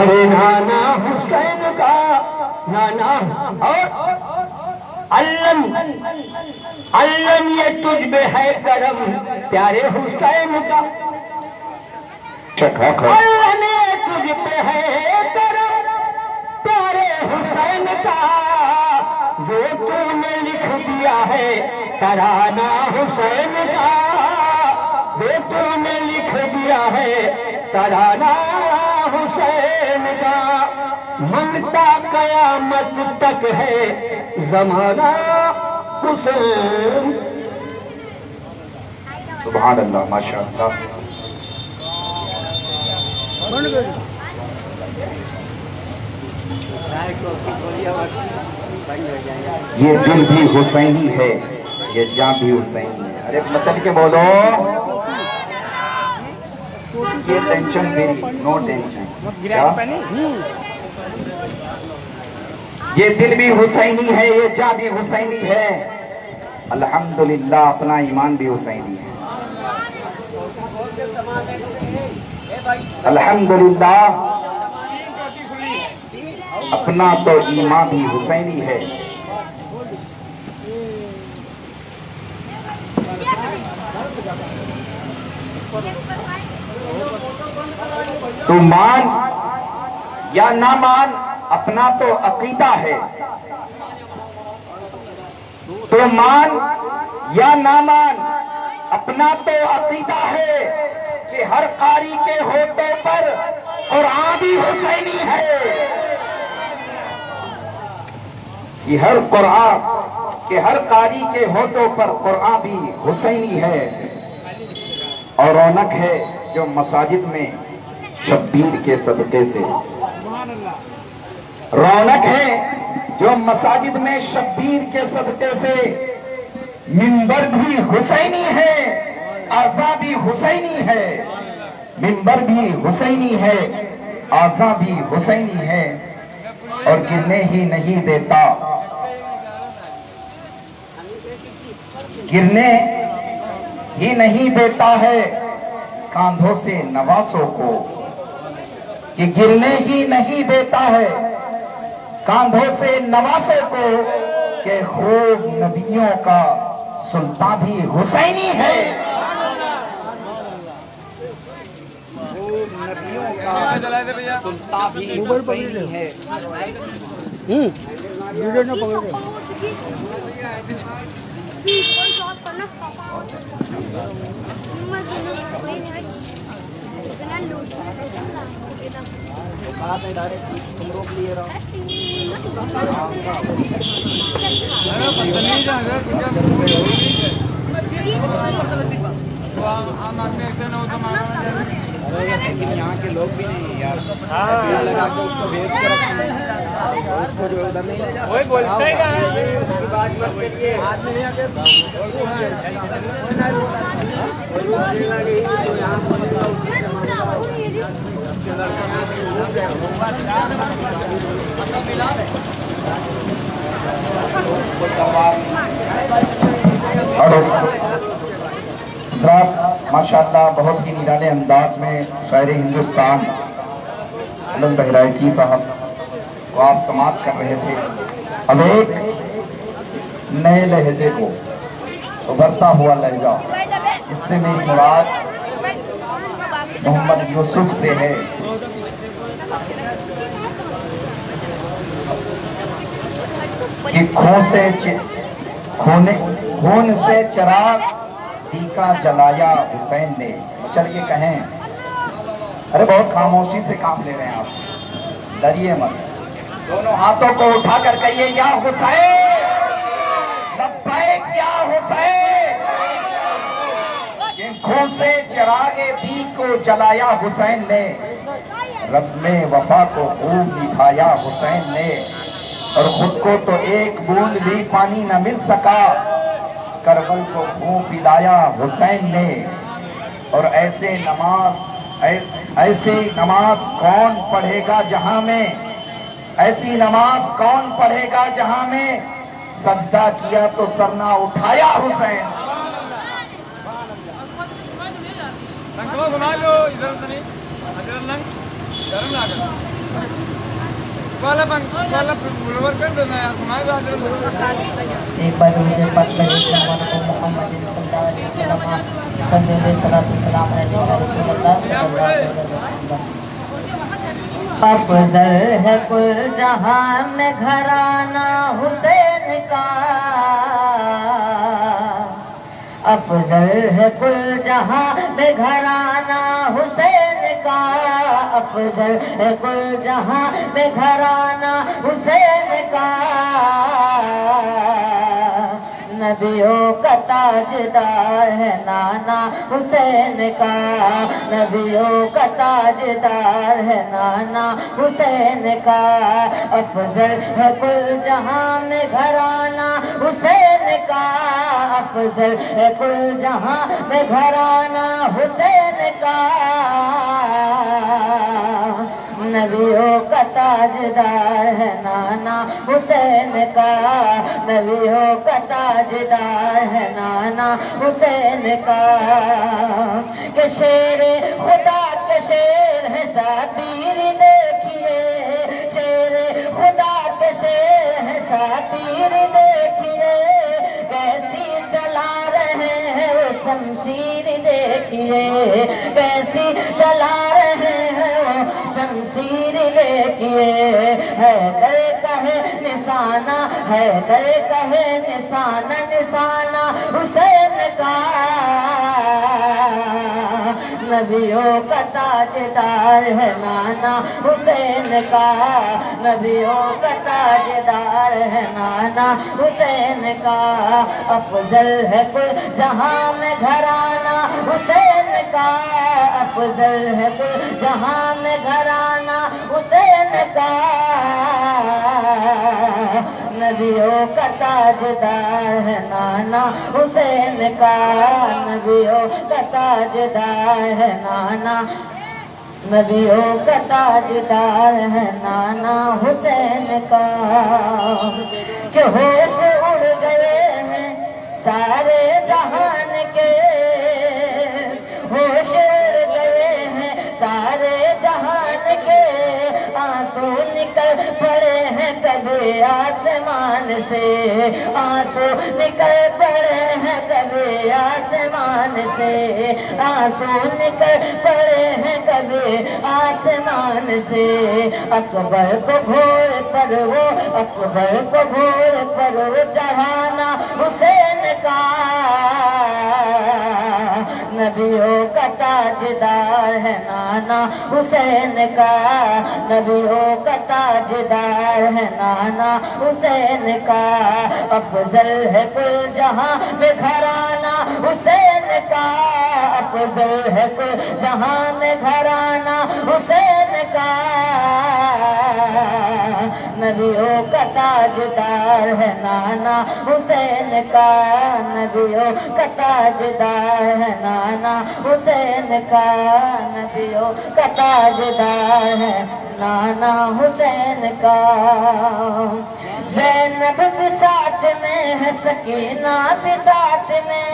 ارے نانا حسین کا نانا اور علم یہ تجھ میں ہے کرم پیارے حسین کا، علم یہ تجھ پہ ہے کرم پیارے حسین کا، جو تو نے لکھ دیا ہے ترانہ حسین کا، جو تو نے لکھ دیا ہے ترانہ حسین کا، منتا قیامت تک ہے زمانہ حسین۔ سبحان اللہ، ماشاء اللہ۔ یہ دل بھی حسینی ہے، یہ جان بھی حسینی ہے۔ ارے مچل کے بولو، یہ ٹینشن میری، نو ٹینشن۔ یہ دل بھی حسینی ہے، یہ جان بھی حسینی ہے، الحمدللہ اپنا ایمان بھی حسینی ہے، الحمدللہ اپنا تو ایمان بھی حسینی ہے۔ تو مان یا نہ مان، اپنا تو عقیدہ ہے، تو مان یا نہ مان، اپنا تو عقیدہ ہے کہ ہر قاری کے ہوٹوں پر قرآن بھی حسینی ہے، کہ ہر قاری کے ہوٹوں پر قرآن بھی حسینی ہے، اور رونق ہے جو مساجد میں شبیر کے صدقے سے، رونق ہے جو مساجد میں شبیر کے صدقے سے، منبر بھی حسینی ہے، اعضا بھی حسینی ہے، منبر بھی حسینی ہے، اعضا بھی حسینی ہے، اور گرنے ہی نہیں دیتا، گرنے ہی نہیں دیتا ہے کاندھوں سے نواسوں کو، کہ گرنے ہی نہیں دیتا ہے کاندھوں سے نواسوں کو، کہ خوب نبیوں کا سلطان بھی حسینی ہے، خوب نبیوں کا سلطان بھی حسینی ہے۔ لیکن یہاں کے لوگ بھی نہیں یار، لگا کے اس کو بھیج کے رکھتے ہیں، اس کو جو ادھر نہیں لے جاتا، وہی بولتے ہیں اس کی بات مت کریے، ہاتھ میں نہیں آتے، حضرات ماشاءاللہ بہت ہی نرالے انداز میں شاعر ہندوستان علم بہرائچی صاحب کو آپ سماعت کر رہے تھے۔ اب ایک نئے لہجے کو ابھرتا ہوا لہجہ، اس سے میری مراد محمد یوسف سے ہے۔ کہ خون سے چراغ ٹیکا جلایا حسین نے، چل کے کہیں، ارے بہت خاموشی سے کام لے رہے ہیں آپ، ڈریے مت، دونوں ہاتھوں کو اٹھا کر کہیے یا حسین، لبیک یا حسین، کہ خون سے چراغ ٹیک کو جلایا حسین نے، رسم وفا کو خوب نبھایا حسین نے، اور خود کو تو ایک بوند بھی پانی نہ مل سکا، کربل کو خون پلایا حسین نے، اور ایسی نماز کون پڑھے گا جہاں میں، ایسی نماز کون پڑھے گا جہاں میں سجدہ کیا تو سر نہ اٹھایا حسین۔ ایک بار مجھے پاک پڑھی محمد صلی اللہ علیہ وسلم صلی اللہ علیہ وسلم افضل ہے کل جہان میں گھرانہ حسین کا، افضل ہے کل جہاں میں گھرانہ حسین کا، افضل ہے کل جہاں میں گھرانہ حسین کا، نبیوں کا تاجدار ہے نانا حسین کا، نبیوں کا تاجدار ہے نانا حسین کا، افضل ہے کل جہاں میں گھرانہ حسین کا، افضل ہے کل جہاں میں گھرانہ حسین کا، نبیوں کا تاجدار ہے نانا حسین کا، نبیوں کا تاجدار ہے نانا حسین کا، کہ شیر خدا کے شیر ہے ساتیر دیکھیے، شیر خدا کے شیر ہے ساتیر دیکھیے، کیسی چلا رہے ہیں وہ شمشیر دیکھیے، کیسی چلا رہے ہیں وہ شمشیر دیکھیے، ہے در کہے نشانہ، ہے در کہے نشانہ، نشانہ حسین کا، نبیوں کا تاجدار ہے نانا حسین کا، نبیوں کا تاجدار ہے نانا حسین کا، افضل ہے کل جہاں میں گھرانہ حسین کا، افضل ہے کل جہاں میں گھرانہ حسین کا، نبیوں کا تاجدار ہے نانا حسین کا، نبیوں کا تاجدار ہے نانا، نبیوں کا تاجدار ہے نانا حسین کا، کہ ہوش اڑ گئے ہیں سارے جہان کے، ہوش اڑ گئے ہیں سارے جہان کے، آنسو نکل پڑے ہیں کبھی آسمان سے، آنسو نکل پڑے ہیں کبھی آسمان سے، آنسو نکل پڑے ہیں کبھی آسمان سے، اکبر کو گھوڑ پر وہ، اکبر کو گھوڑ پر وہ چڑھانا حسین کا، نبیوں کا تاجدار ہے نانا حسین کا، نبیوں کا تاجدار ہے نانا حسین کا، افضل ہے کل جہاں میں گھرانہ حسین کا، افضل ہے کل جہاں میں گھرانہ حسین کا، نبیوں کا تاجدار ہے نانا حسین کا، نبیوں کا تاجدار ہے نانا حسین کا، نبیوں کا تاجدار ہے نانا حسین کا، زینب بھی ساتھ میں ہے، سکینہ بھی ساتھ میں،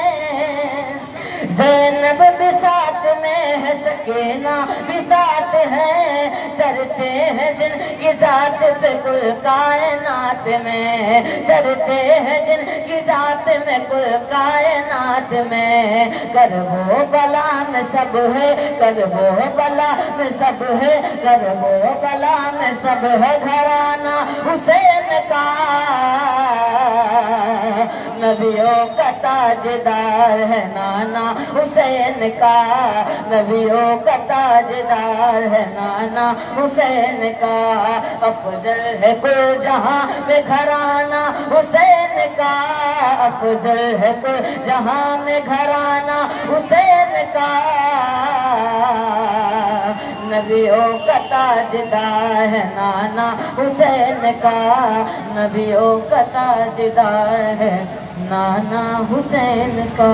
زینب بھی ساتھ میں ہے، سکینہ بھی ساتھ ہے، چرچے ہیں جن کی ذات پہ کل کائنات میں، چرچے ہیں جن کی ذات میں کل کائنات میں، کربو بلا میں سب ہے، کربو بلا میں سب ہے، کربو بلا میں سب ہے گھرانہ حسین کا، نبیوں کا تاجدار ہے نانا حسین کا، نبیوں کا تاجدار ہے نانا حسین کا، افضل ہے کل جہاں میں گھرانہ حسین کا، افضل ہے کل جہاں میں گھرانہ حسین کا، نبیوں کا تاجدار ہے نانا حسین کا، نبیوں کا تاجدار ہے نانا حسین کا۔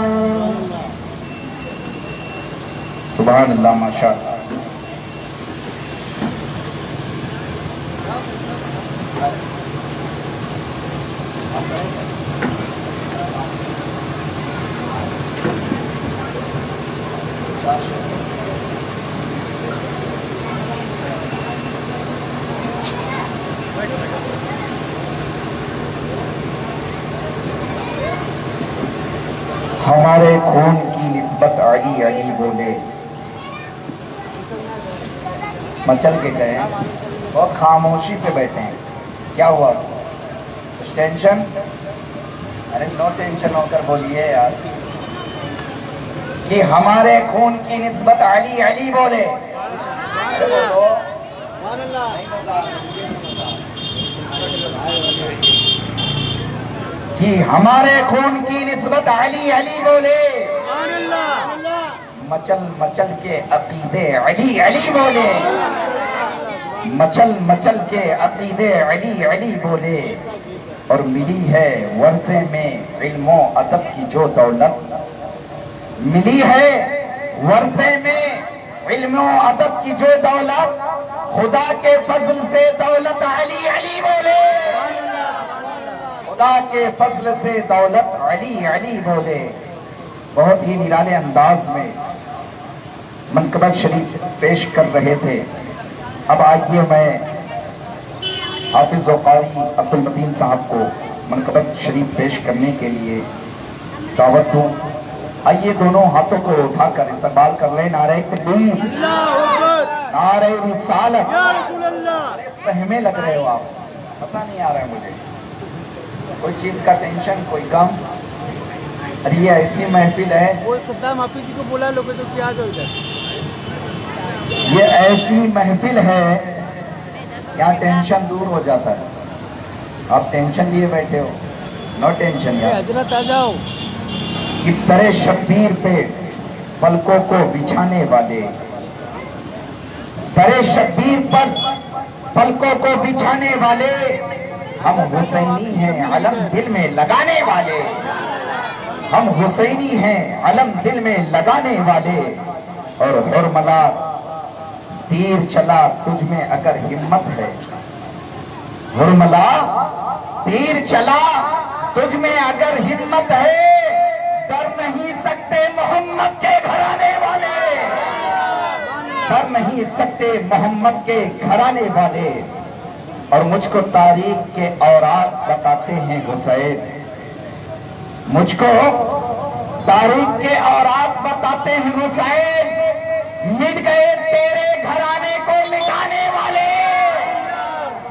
سبحان اللہ، ماشاء اللہ۔ ہمارے خون کی نسبت علی علی بولے. مچل کے گئے بہت خاموشی سے بیٹھے ہیں. کیا ہوا؟ کچھ ٹینشن؟ ارے نو ٹینشن ہو کر بولیے یار. کہ ہمارے خون کی نسبت علی علی بولے. کہ ہمارے خون کی نسبت علی علی بولے. مچل مچل کے عقیدے علی علی بولے. مچل مچل کے عقیدے علی علی بولے. اور ملی ہے ورثے میں علم و ادب کی جو دولت. ملی ہے ورثے میں علم و ادب کی جو دولت. خدا کے فضل سے دولت علی علی بولے. خدا کے فضل سے دولت علی علی بولے. بہت ہی نرالے انداز میں منقبت شریف پیش کر رہے تھے. اب آئیے میں حافظ و قاری عبد المتین صاحب کو منقبت شریف پیش کرنے کے لیے دعوت دوں. آئیے دونوں ہاتھوں کو اٹھا کر استقبال کر لیں. نعرہ تکبیر، نعرہ رسالت. سہمے لگ رہے ہو آپ، پتہ نہیں آ رہا ہے مجھے. کوئی چیز کا ٹینشن، کوئی غم؟ ارے یہ ایسی محفل ہے، وہ صدام حافظ جی کو بولا لوگ تو کیا جو ادھر یہ ایسی محفل ہے یہاں ٹینشن دور ہو جاتا ہے. آپ ٹینشن لیے بیٹھے ہو. نو ٹینشن یار. حضرت آ جاؤ. ابتر شبیر پہ پلکوں کو بچھانے والے. در شبیر پر پلکوں کو بچھانے والے. ہم حسینی ہیں علم دل میں لگانے والے. ہم حسینی ہیں علم دل میں لگانے والے. اور حرملا تیر چلا تجھ میں اگر ہمت ہے. حرملا تیر چلا تجھ میں اگر ہمت ہے. ڈر نہیں سکتے محمد کے گھرانے والے. ڈر نہیں سکتے محمد کے گھرانے والے. اور مجھ کو تاریخ کے اوراق بتاتے ہیں حسین. مجھ کو تاریخ کے اوراق بتاتے ہیں حسین. مٹ گئے تیرے گھرانے کو مٹانے والے.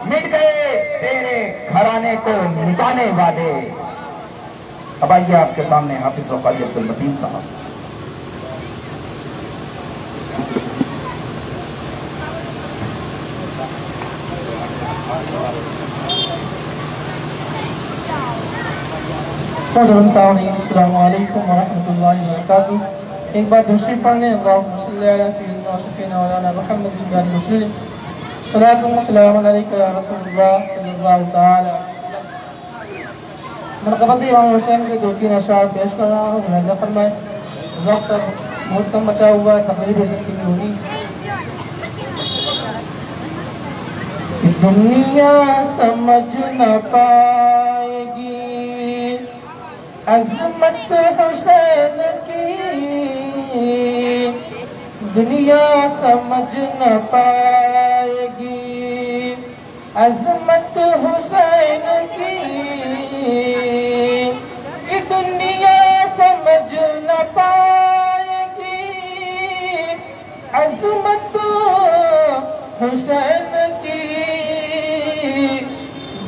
مٹ گئے تیرے گھرانے کو مٹانے والے. اب آئیے آپ کے سامنے حافظ و قاری عبد المتین صاحب. السلام علیکم ورحمۃ اللہ وبرکاتہ. ایک بار دوسری پڑھنے. اللہم صلی علی سیدنا و شفیعنا مولانا محمد وعلی وسلم. صلاۃ و سلام علیک یا رسول اللہ صلی اللہ تعالی. منقبت امام حسین کے 2-3 اشعار پیش کر رہا ہوں. ملاحظہ فرمائیں. وقت بہت کم بچا ہوا ہے، تقریر ہو سکتی بھی ہوگی. دنیا سمجھ نہ پائے گی عظمت حسین کی. دنیا سمجھ نہ پائے گی عظمت حسین کی. کہ دنیا سمجھ نہ پائے گی عظمت حسین کی.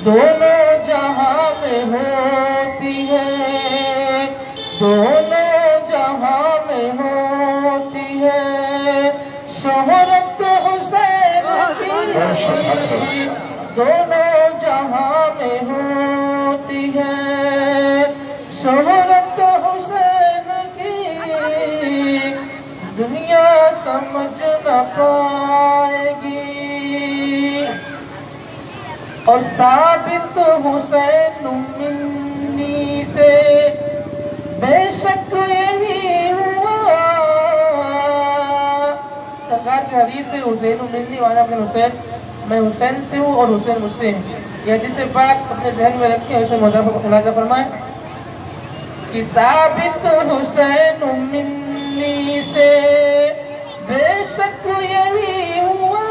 دونوں جہاں میں ہوتی ہے، دونوں جہاں میں ہوتی ہے شہرت حسین کی. دونوں جہاں میں ہوتی ہے شہرت حسین کی. دنیا سمجھ نہ پائے گی. اور ثابت حسین منی سے بے شک یہی ہوا. سرکار کی حدیث سے حسین منی والا اپنے حسین، میں حسین سے ہوں اور حسین مجھ سے ہے. یہ حدیث پاک اپنے ذہن میں رکھیں. حسین ملاحظہ فرمائیں کہ ثابت حسین منی سے بے شک یہی ہوا.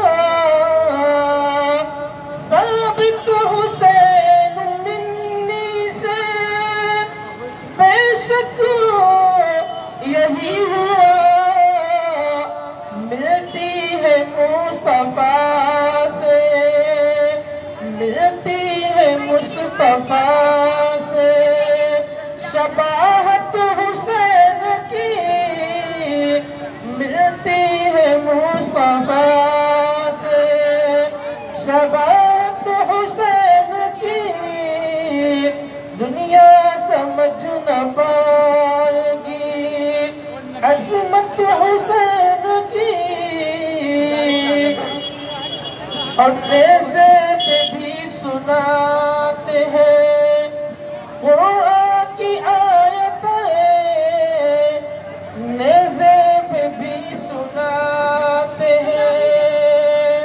ثابت حسین منی سے بے شک مصطفیٰ سے، ملتی ہے مصطفیٰ سے شباہت حسین کی، ملتی ہے مصطفیٰ سے شباہت حسین کی، دنیا سمجھ نہ پائے گی عظمت حسین کی، اور نیزے پہ بھی سناتے ہیں قرآن کی آیتیں، نیزے پہ بھی سناتے ہیں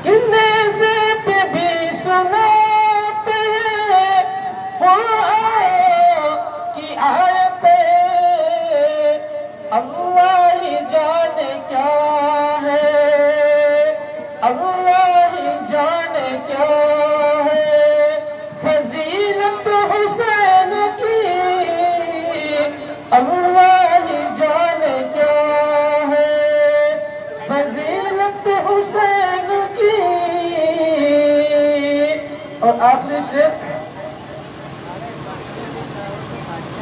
کہ نیزے پہ بھی سناتے ہیں قرآن کی آیتیں، اللہ ہی جانے کیا ہے، اللہ ہی جانے کیا ہے فضیلت حسین کی، اللہ ہی جانے کیا ہے فضیلت حسین کی۔ اور آخری شعر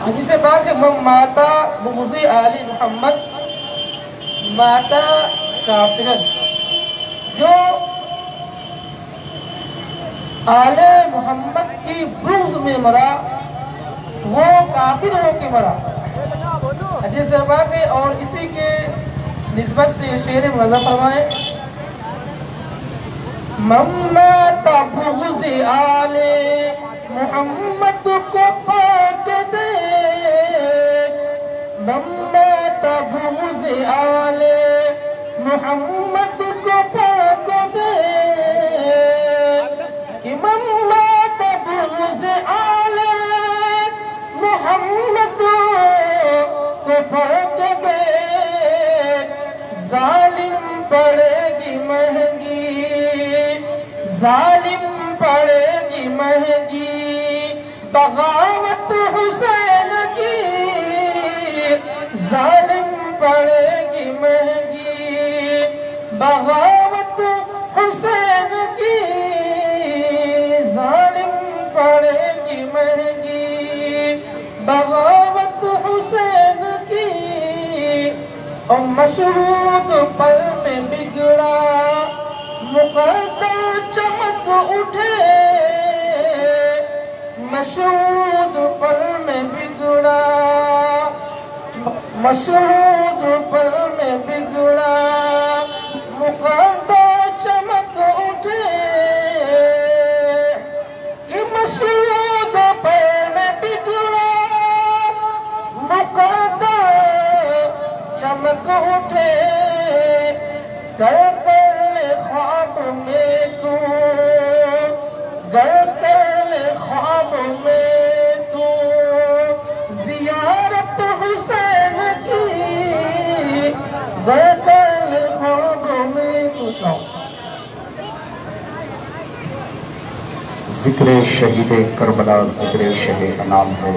حدیث پاک کہ من ماتا بغض آل محمد ماتا کافرا، جو آل محمد کی بغض میں مرا وہ کافر ہو کے مرا، حدیث پاک ہے۔ اور اسی کے نسبت سے شعر منظم فرمائیں، من مات بغض آل محمد کو پاک دے، من مات بغض آل محمد کو پاک دے، کہ من مات بغض آل محمد کو پاک دے، ظالم پڑے گی مہنگی، ظالم پڑے گی مہنگی بغاوت حسین کی، ظالم پڑے گی مہنگی بغاوت حسین کی، ظالم پڑے گی مہنگی بغاوت حسین کی، اور مشہود پل میں بگڑا مقدر چمک اٹھے، مشہود پل میں بگڑا مشہود پل میں بگڑا مقدر چمک اٹھے، کہ مشہود پل میں بگڑا مقدر چمک اٹھے، گر کر خواب میں تو گر کر خواب میں تو زیارت حسین کی، گر کر خواب میں تو ذکر شہید کربلا ذکر شہ انام ہے،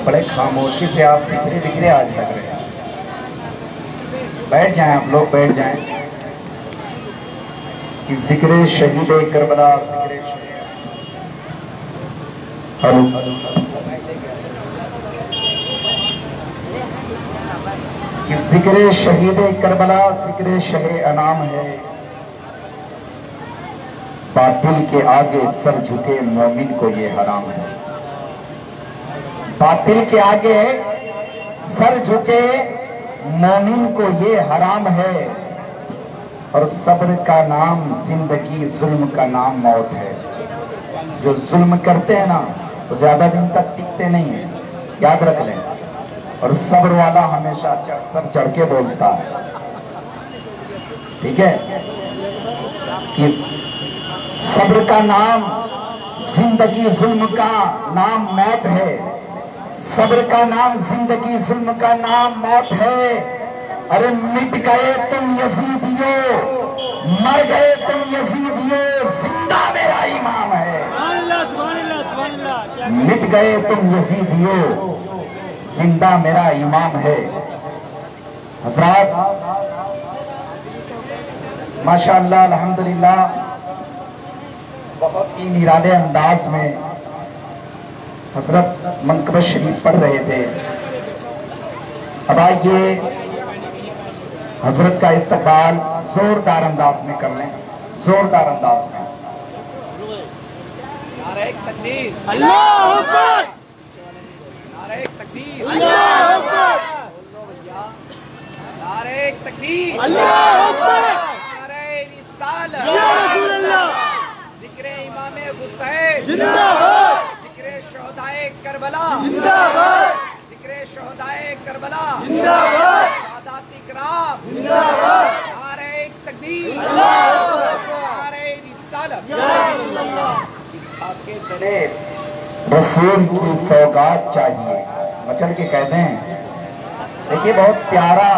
بڑے خاموشی سے آپ بکھرے بکھرے آج لگ رہے ہیں، بیٹھ جائیں آپ لوگ، بیٹھ جائیں کہ ذکر شہید کربلا ذکر کہ ذکر شہید کربلا ذکر شہ انام ہے، باطل کے آگے سر جھکے مومن کو یہ حرام ہے، باطل کے آگے سر جھکے مومن کو یہ حرام ہے، اور صبر کا نام زندگی ظلم کا نام موت ہے، جو ظلم کرتے ہیں نا تو زیادہ دن تک ٹکتے نہیں ہیں، یاد رکھ لیں، اور صبر والا ہمیشہ سر چڑھ کے بولتا ہے، ٹھیک ہے، کہ صبر کا نام زندگی ظلم کا نام موت ہے، صبر کا نام زندگی ظلم کا نام موت ہے، ارے مٹ گئے تم یزیدیو مر گئے تم یزیدیو زندہ میرا امام ہے، مٹ گئے تم یزیدیو زندہ میرا امام ہے۔ حضرات ماشاءاللہ الحمدللہ بہت ہی نرالے انداز میں حضرت منقبت شریف پڑھ رہے تھے. اب آئیے حضرت کا استقبال زوردار انداز میں کر لیں, زوردار انداز میں. نعرہ تکبیر اللہ اکبر, نعرہ تکبیر اللہ اکبر, نعرہ تکبیر اللہ اکبر, نعرہ رسالت یا رسول اللہ, ذکر امام حسین زندہ باد, ذکر شہدائے کربلا زندہ باد, ذکر شہدائے کربلا زندہ باد, سادات کرام زندہ باد, نعرہ تکبیر اللہ اکبر, نعرہ رسالت یا رسول اللہ. کے درے رسول کی سوگات چاہیے, مچل کے کہتے ہیں. دیکھیے بہت پیارا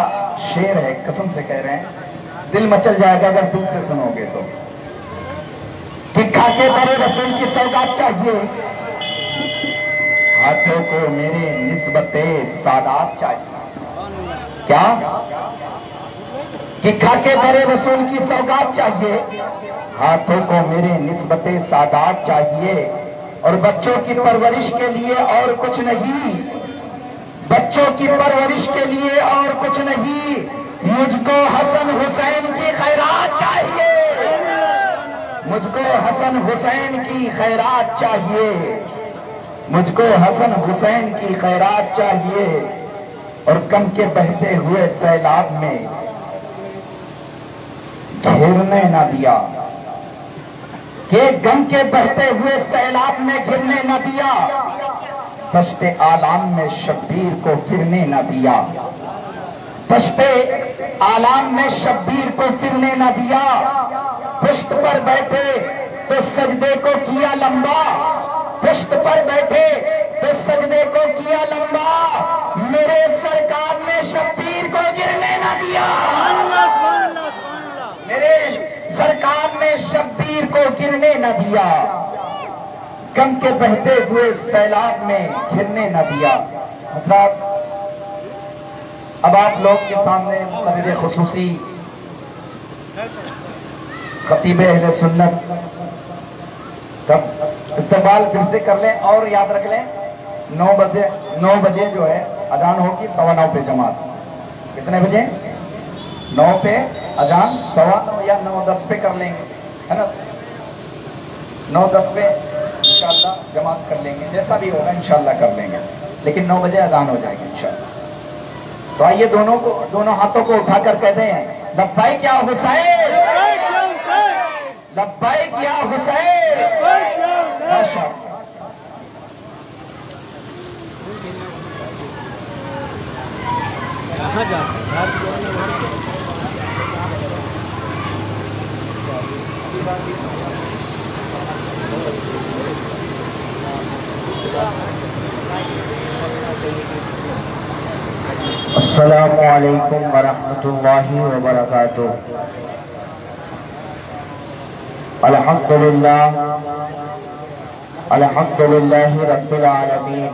شعر ہے, قسم سے کہہ رہے ہیں, دل مچل جائے گا اگر دل سے سنو گے تو. کہ کھا کے درے رسول کی سوگات چاہیے, ہاتھوں کو میرے نسبت سادات چاہیے. کیا کہ کھا کے درے رسول کی سوگات چاہیے, ہاتھوں کو میرے نسبت سادات چاہیے, اور بچوں کی پرورش کے لیے اور کچھ نہیں, بچوں کی پرورش کے لیے اور کچھ نہیں, مجھ کو حسن حسین کی خیرات چاہیے, مجھ کو حسن حسین کی خیرات چاہیے, مجھ کو حسن حسین کی خیرات چاہیے. اور کم کے بہتے ہوئے سیلاب میں گھرنے نہ دیا, کہ غم کے بہتے ہوئے سیلاب میں گرنے نہ دیا, دشت عالم میں شبیر کو پھرنے نہ دیا, دشت عالم میں شبیر کو پھرنے نہ دیا. پشت پر بیٹھے تو سجدے کو کیا لمبا, پشت پر بیٹھے تو سجدے کو کیا لمبا, میرے سرکار نے شبیر کو گرنے نہ دیا, میرے سرکار نے شبیر کو گرنے نہ دیا, غم کے بہتے ہوئے سیلاب میں گرنے نہ دیا. حضرات اب آپ لوگ کے سامنے مقرر خصوصی خطیب اہل سنت تب استقبال پھر سے کر لیں, اور یاد رکھ لیں 9 بجے جو ہے اذان ہوگی, 9:15 پہ جماعت. کتنے بجے؟ 9 پہ اذان, 9:15 یا 9:10 پہ کر لیں گے, ہے نا. 9:10 پہ انشاءاللہ جماعت کر لیں گے, جیسا بھی ہوگا انشاءاللہ کر لیں گے, لیکن 9 بجے اذان ہو جائے گی انشاءاللہ. تو آئیے دونوں ہاتھوں کو اٹھا کر کہتے ہیں لبیک یا حسین, لبیک یا حسین. ماشاءاللہ. السلام علیکم ورحمۃ اللہ وبرکاتہ. الحمدللہ رب العالمین,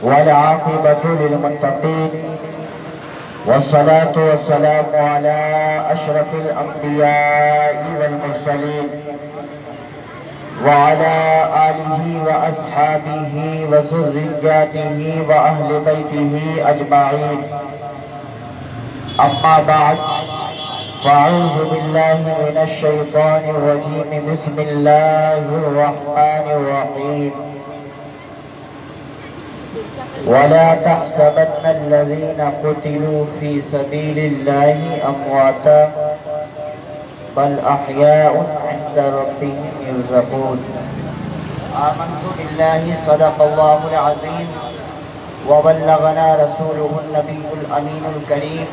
والعاقبۃ للمتقین, والصلاة والسلام علی اشرف الانبیاء والمرسلین, وعلى آله وأصحابه وذرياته وأهل بيته أجمعين. أما بعد, فأعوذ بالله من الشيطان الرجيم. بسم الله الرحمن الرحيم. ولا تحسبن الذين قتلوا في سبيل الله أمواتا بل أحياء عند ربهم يرزقون. آمنت بالله صدق الله العظيم وبلغنا رسوله النبي الأمين الكريم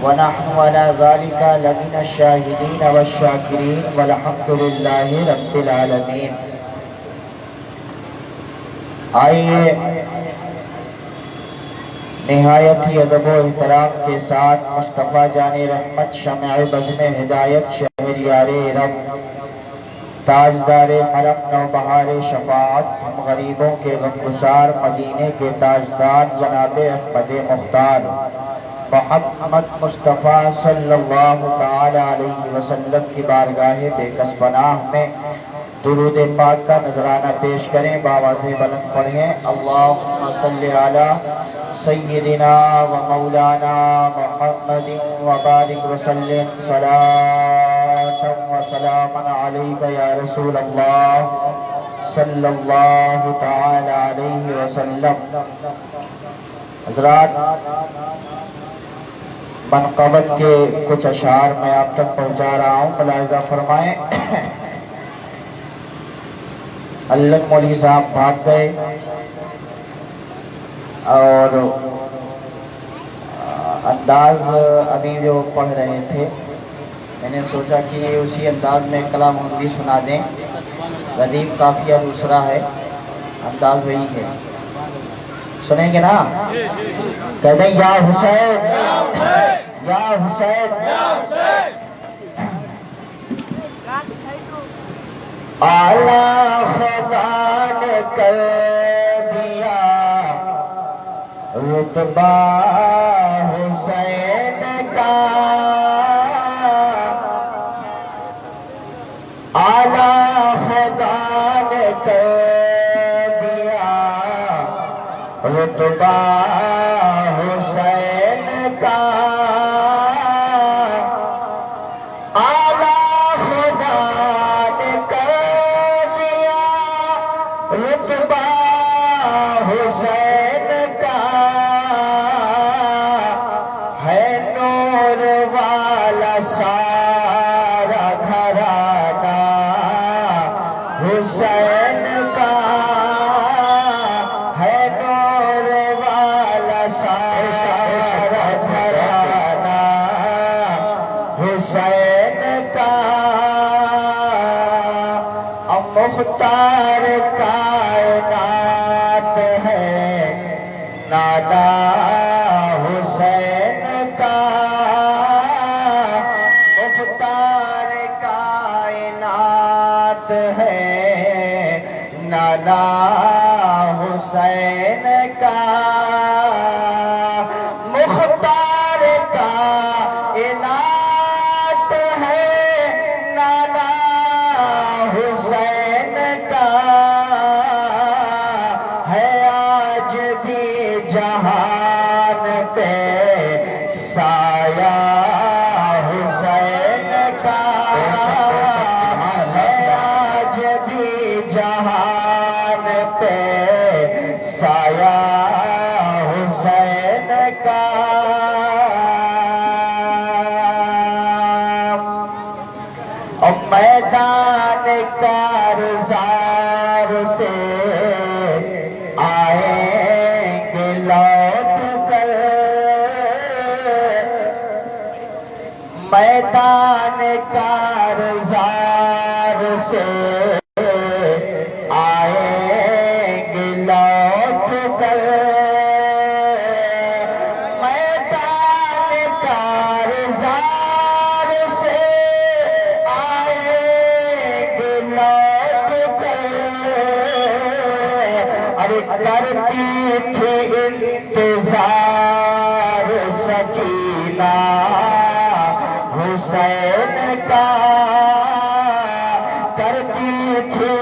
ونحن على ذلك لمن الشاهدين والشاكرين والحمد لله رب العالمين. آئیے نہایت ہی ادب و احترام کے ساتھ مصطفیٰ جان رحمت شمع بزم ہدایت شہریار رب تاجدار حرم نوبہار شفاعت ہم غریبوں کے غمگسار مدینے کے تاجدار جناب احمد مختار محمد مصطفیٰ صلی اللہ تعالی علیہ وسلم کی بارگاہ بے کس پناہ میں درود پاک کا نذرانہ پیش کریں، بآواز بلند پڑھیں۔ اللہم صلی علی سیدنا و مولانا محمد وبارک وسلم صلاۃ و سلاما علیک یا رسول اللہ صلی اللہ تعالی علیہ وسلم۔ حضرات، منقبت کے کچھ اشعار میں آپ تک پہنچا رہا ہوں، ملاحظہ فرمائیں۔ اللہ مولوی صاحب بھاگ گئے اور انداز ابھی جو پڑھ رہے تھے، میں نے سوچا کہ اسی انداز میں کلام ہندی سنا دیں۔ ردیف قافیہ دوسرا ہے، انداز وہی ہے، سنیں گے نا؟ کہہ دیں یا حسین یا حسین۔ اعلیٰ خدا نے کر دیا رتبہ حسین کا، اعلیٰ خدا نے کر دیا رتبہ حسین کا، اعلیٰ خدا نے کر دیا رتبہ حسین کا، ہے نور والا سارا گھرانہ حسین کا، ہے نور والا سارا گھرانہ حسین کا، مختار کائنات ہے نانا حسین کا، مختار کائنات ہے نانا حسین کا، مختار کائنات ہے نانا حسین کا، ہے آج بھی جہان پہ سایہ حسین کا، ہے آج بھی جہان پہ سایہ حسین کا، میدان کارزار سے آئیں گے لوٹ کر، میدان کارزار سے آئیں گے لوٹ کر، میدان کارزار سے کرتی تھی انتظار سکینہ حسین کا، کرتی تھی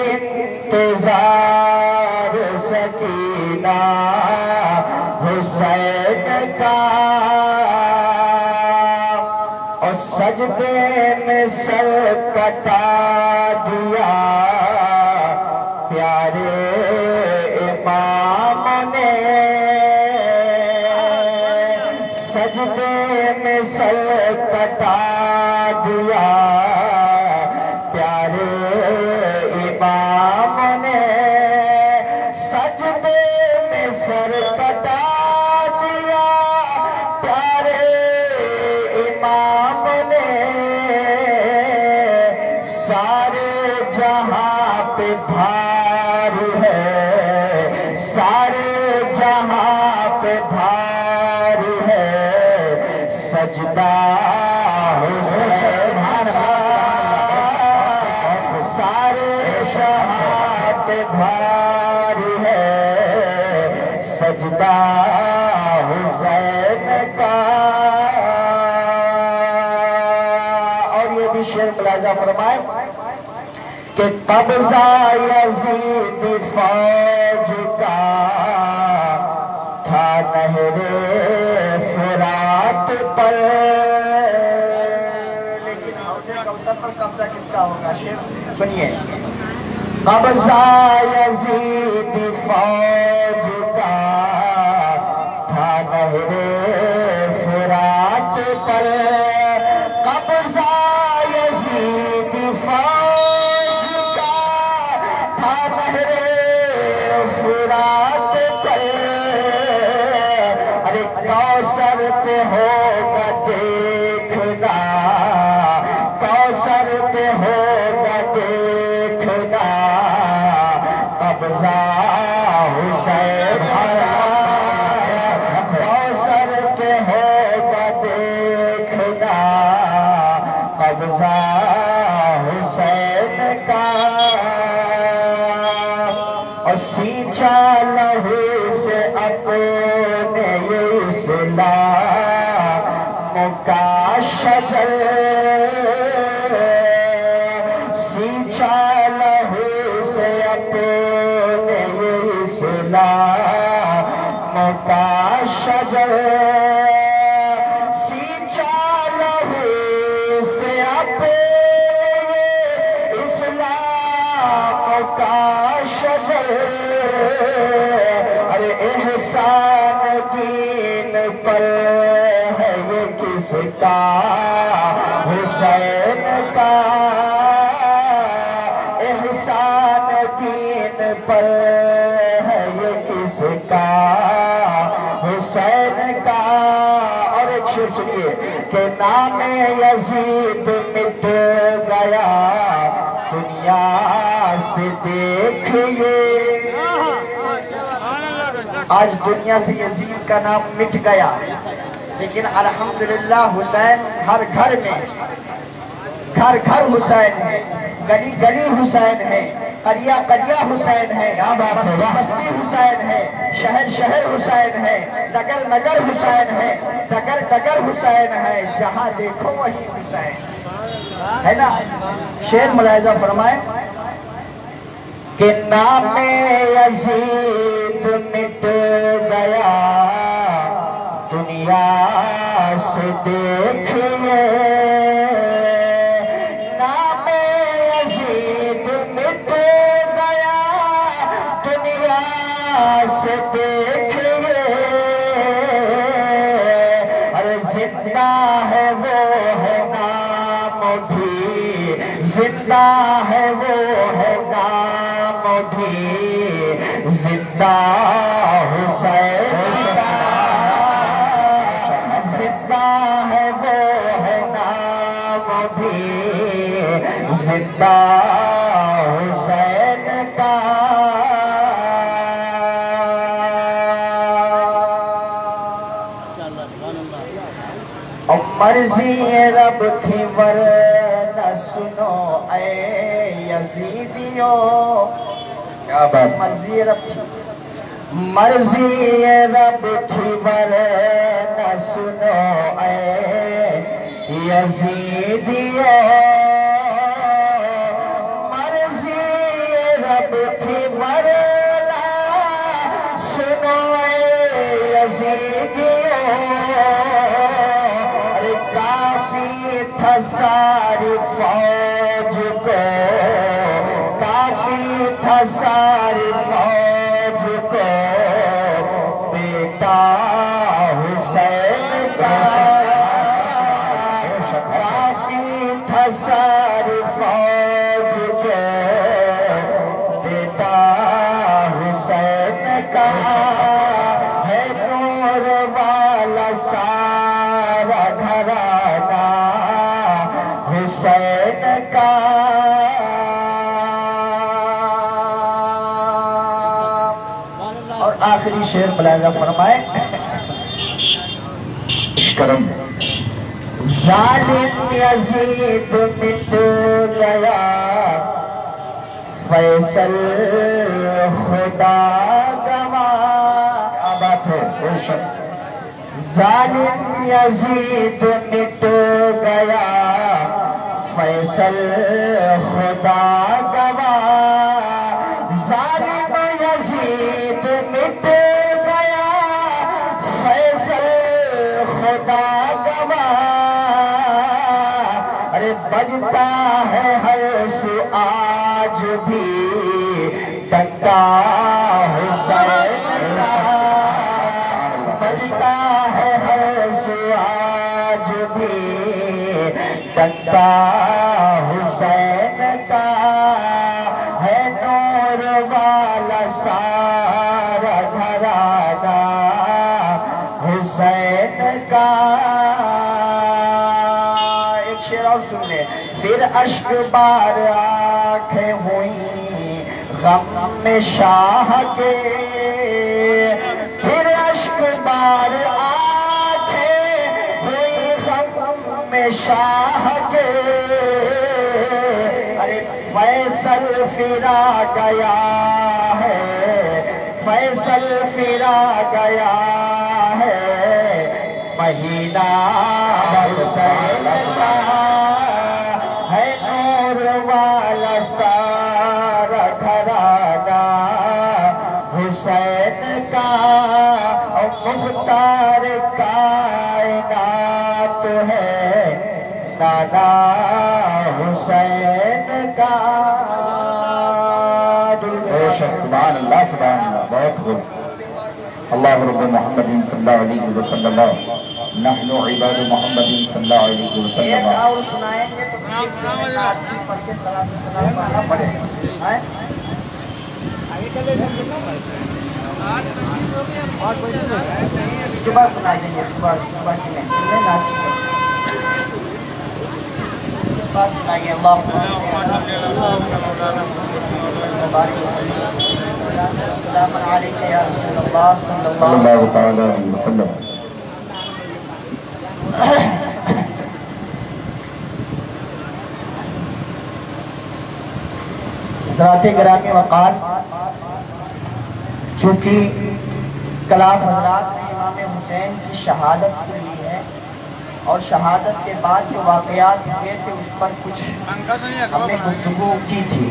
انتظار سکینہ حسین کا، اور سجدے میں سر کٹا دیا پیارے امام نے، سجدے میں سر کٹا دیا پیارے امام نے، سجدے میں سر کٹا دیا پیارے امام نے، سارے جہاں پہ بھار ہے، سارے جہاں پہ بھار ہے، سجدہ حسین کا، سارے جہاں پہ بھار ہے، سجدہ حسین کا، شعر ملاحظہ فرمائے کہ قبضہ یزید فوج کا تھا نہر فرات پر، لیکن حوض کوثر پر قبضہ کس کا ہوگا؟ شعر سنیے، قبضہ یزید فوج کا تھا نہر فرات پر، قبضہ یزید فوج کا تھا نہر فرات پر، ارے کوثر پہ ہوگا دیکھنا، کوثر پہ ہوگا دیکھنا، قبضہ حسین کوثر پہ ہوگا دیکھنا، قبضہ حسین کا، اور سینچا لہو سے اپنے اسلام کا شجر، سینچا لہو سے اپنے اسلام کا شجر، سینچا لہو سے اپنے اسلام کا شجر، ارے احسان دین پر ہے یہ کس کا؟ حسین کا، احسان دین پر ہے یہ کس کا؟ حسین کا۔ اور ایک شعر سنیے کہ نام یزید مٹ گیا دنیا سے دیکھیے، آج دنیا سے یزید کا نام مٹ گیا، لیکن الحمدللہ حسین ہر گھر میں، گھر گھر حسین ہے، گلی گلی حسین ہے، قریہ قریہ حسین ہے، بستی بستی حسین ہے، شہر شہر حسین ہے، نگر نگر حسین ہے، ڈگر ڈگر حسین ہے، جہاں دیکھو وہی حسین ہے نا۔ شعر ملاحظہ فرمائیں کہ نام یزید مٹ گیا دنیا سے دیکھیے، نام یزید مٹ گیا دنیا سے دیکھیے، ارے زندہ ہے وہ ہے نام بھی، زندہ ہے وہ ہے نام بھی، زندہ حسین کا، زندہ ہے وہ ہے نام بھی، زندہ حسین کا۔ اور مرضی رب تھی ورنہ سنو اے یزیدیو، کیا بات، مرضی رب تھی، مرضی رب تھی ورنہ سنو اے یزیدیو، مرضی رب تھی ورنہ سنو اے یزیدیو، کافی تھا ساری فوج کو، کافی تھا ساری فوج کو، بیٹا حسین کا، کافی تھا ساری فوج کو، بیٹا حسین کا، ہے نور والا سارا گھرانہ حسین کا۔ اور آخری شعر ملاحظہ فرمائے، کرم ظالم یزید مٹ گیا فیصل خدا گواہ، کیا بات ہے، بے شک ظالم یزید مٹ گیا فیصل خدا گواہ ظالم یزید مٹ گیا فیصل خدا گواہ ارے بجتا ہے ہر سو آج بھی ڈنڈا حسین کا بجتا ہے ہر سو آج بھی ڈنڈا حسین کا ہے نور والا سارا گھرانہ حسین کا ایک شعر اور سن لیں پھر اشک بار آنکھیں ہوئیں غم میں شاہ کے پھر اشک بار آنکھیں ہوئی غم میں شاہ کے ارے فیصل پھرا گیا ہے فیصل پھرا گیا ہے مہینہ حسین کا ہے نور والا سارا گھرانہ حسین کا مختار کائنات ہے نانا حسین کا سبحان اللہ سبحان اللہ بہت خوب اللہ رب محمد صلی اللہ علیہ وسلم نحن عباد محمد صلی اللہ علیہ وسلم ایک اور سنائیں گے تو پڑھ کے سلام پڑھنا پڑے صبح سنائیں گے صبح کی سنائیں گے اللہ السلام علیکم یا رسول اللہ صلی صلی اللہ تعالی علیہ وسلم حضرات گرامی وقار چونکہ کلام حضرات نے امام حسین کی شہادت سنی ہے اور شہادت کے بعد جو واقعات ہوئے تھے اس پر کچھ ہم نے گفتگو کی تھی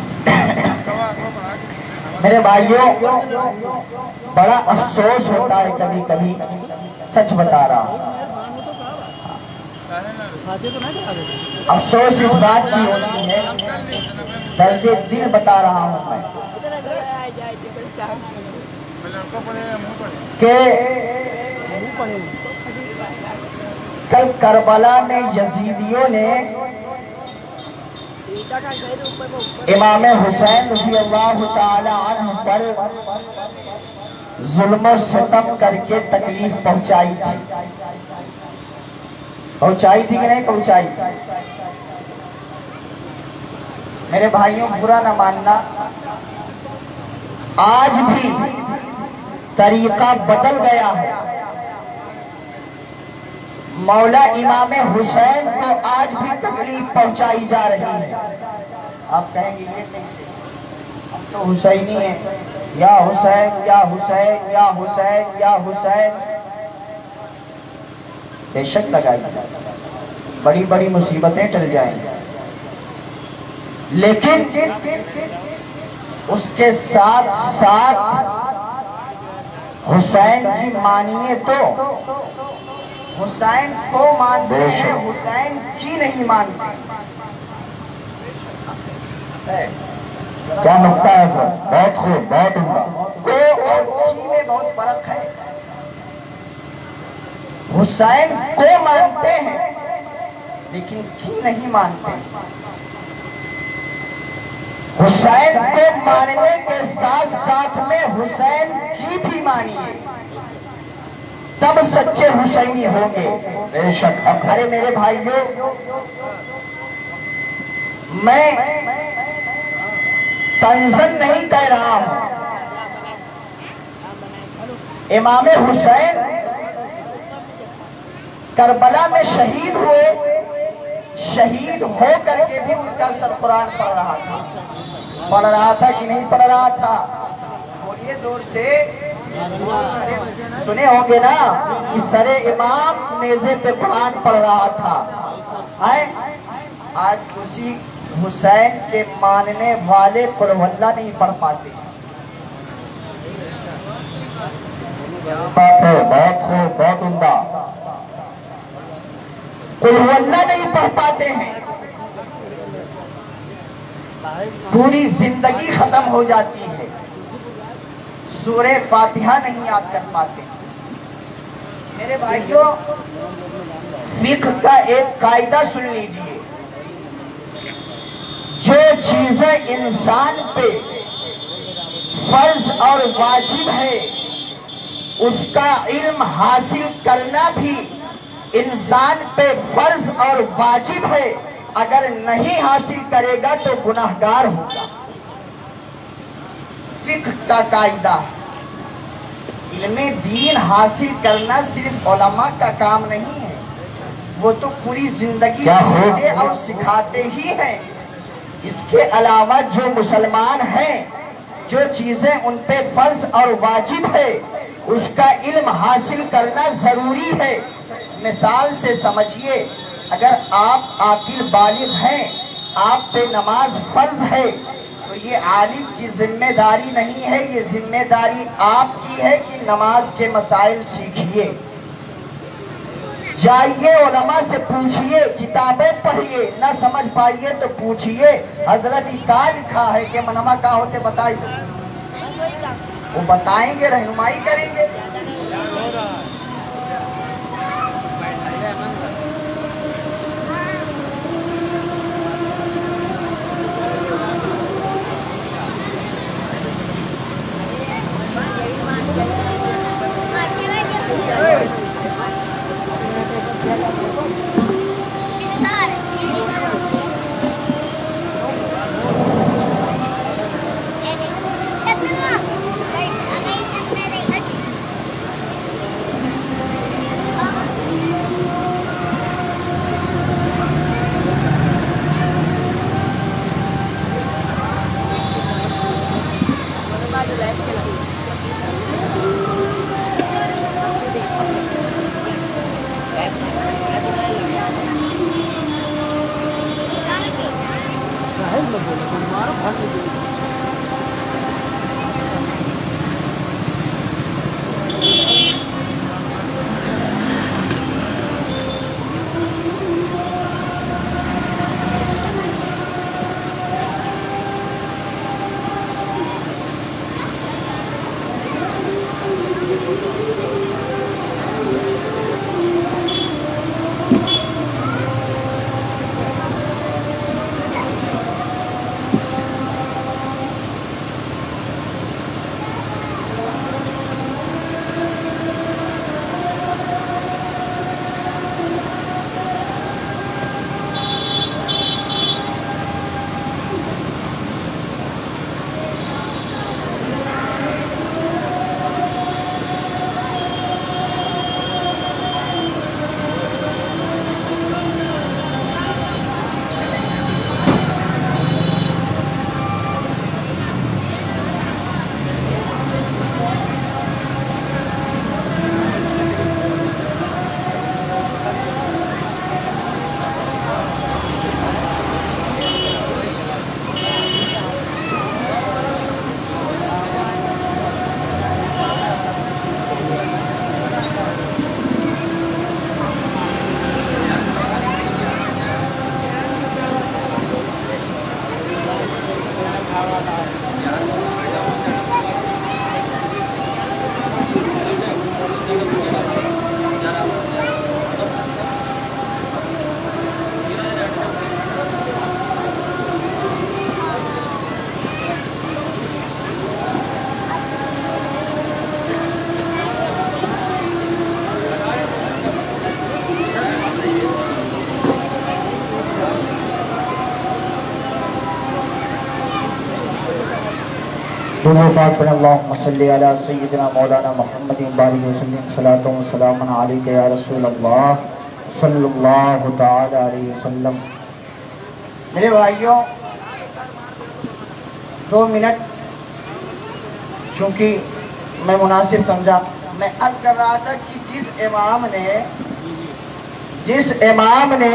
میرے بھائیوں بڑا افسوس ہوتا ہے کبھی کبھی سچ بتا رہا ہوں افسوس اس بات کی ہوتی ہے درد دل بتا رہا ہوں میں کہ کل کربلا میں یزیدیوں نے امام حسین رضی اللہ تعالی عنہ پر ظلم و ستم کر کے تکلیف پہنچائی تھی کہ نہیں پہنچائی تھی میرے بھائیوں برا نہ ماننا آج بھی طریقہ بدل گیا ہے مولا امام حسین کو آج بھی تکلیف پہنچائی جا رہی ہے آپ کہیں گے یہ کیسے ہم تو حسینی ہیں یا حسین یا حسین یا حسین یا حسین بے شک لگائی بڑی بڑی مصیبتیں ٹل جائیں لیکن اس کے ساتھ ساتھ حسین کی مانیے تو حسین کو مانتے ہیں حسین کی نہیں مانتے کیا نقطہ ہے سر بہت خوب بہت عمدہ کو اور کی میں بہت فرق ہے حسین کو مانتے ہیں لیکن کی نہیں مانتے حسین کو ماننے کے ساتھ ساتھ میں حسین کی بھی مانیے تب سچے حسینی ہوں گے بے شک حق ہے ارے میرے بھائیوں میں تنزن نہیں کہہ رہا ہوں امام حسین کربلا میں شہید ہوئے شہید ہو کر کے بھی ان کا سر قرآن پڑھ رہا تھا کہ نہیں پڑھ رہا تھا بولیے زور سے سنے ہوں گے نا کہ سر امام نیزے پہ قرآن پڑھ رہا تھا آج اسی حسین کے ماننے والے قل ہو اللہ نہیں پڑھ پاتے. بہت عمدہ. قل ہو اللہ نہیں پڑھ پاتے ہیں. پوری زندگی ختم ہو جاتی ہے. سورہ فاتحہ نہیں یاد کر پاتے. میرے بھائیوں، فقہ کا ایک قاعدہ سن لیجئے. جو چیزیں انسان پہ فرض اور واجب ہے اس کا علم حاصل کرنا بھی انسان پہ فرض اور واجب ہے. اگر نہیں حاصل کرے گا تو گناہگار ہوگا. فقہ کا قاعدہ. علم دین حاصل کرنا صرف علماء کا کام نہیں ہے، وہ تو پوری زندگی سیکھتے اور سکھاتے ہی ہیں. اس کے علاوہ جو مسلمان ہیں، جو چیزیں ان پہ فرض اور واجب ہے اس کا علم حاصل کرنا ضروری ہے. مثال سے سمجھیے، اگر آپ عاقل بالغ ہیں، آپ پہ نماز فرض ہے تو یہ عالم کی ذمہ داری نہیں ہے، یہ ذمہ داری آپ کی ہے کہ نماز کے مسائل سیکھیے. جائیے علماء سے پوچھئے، کتابیں پڑھیے، نہ سمجھ پائیے تو پوچھئے حضرت کا لکھا ہے کہ منما کا ہوتے بتائیے. وہ بتائیں گے، رہنمائی کریں گے. اللهم صل على سيدنا مولانا محمد وعلى وسلم صلاة وسلام عليك يا رسول الله صلی اللہ تعالی علیہ وسلم. میرے بھائیوں، 2 منٹ چونکہ میں مناسب سمجھا. میں عرض کر رہا تھا کہ جس امام نے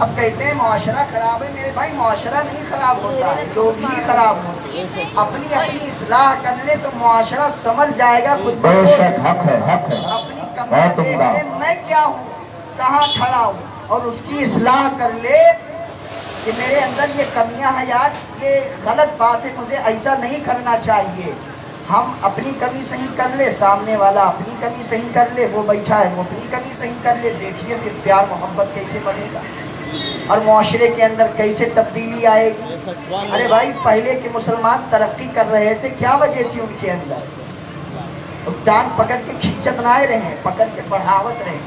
اب کہتے ہیں معاشرہ خراب ہے، میرے بھائی معاشرہ نہیں خراب ہوتا ہے، لوگ ہی خراب ہوتے ہیں۔ اپنی اصلاح کر لے تو معاشرہ سمجھ جائے گا خود بے شک حق ہے، حق ہے، اپنی کمیاں دیکھ لے، میں کیا ہوں، کہاں کھڑا ہوں، اور اس کی اصلاح کر لے کہ میرے اندر یہ کمیاں ہیں یار، یہ غلط بات ہے، مجھے ایسا نہیں کرنا چاہیے۔ ہم اپنی کمی صحیح کر لے، سامنے والا اپنی کمی صحیح کر لے، وہ بیٹھا ہے وہ اپنی کمی صحیح کر لے، دیکھیے پھر پیار محبت کیسے بڑھے گا اور معاشرے کے اندر کیسے تبدیلی آئے گی۔ ارے بھائی پہلے کے مسلمان ترقی کر رہے تھے، کیا وجہ تھی ان کے اندر؟ ٹانگ پکڑ کے کھینچت نہ رہے، پکڑ کے بڑھاوت رہے،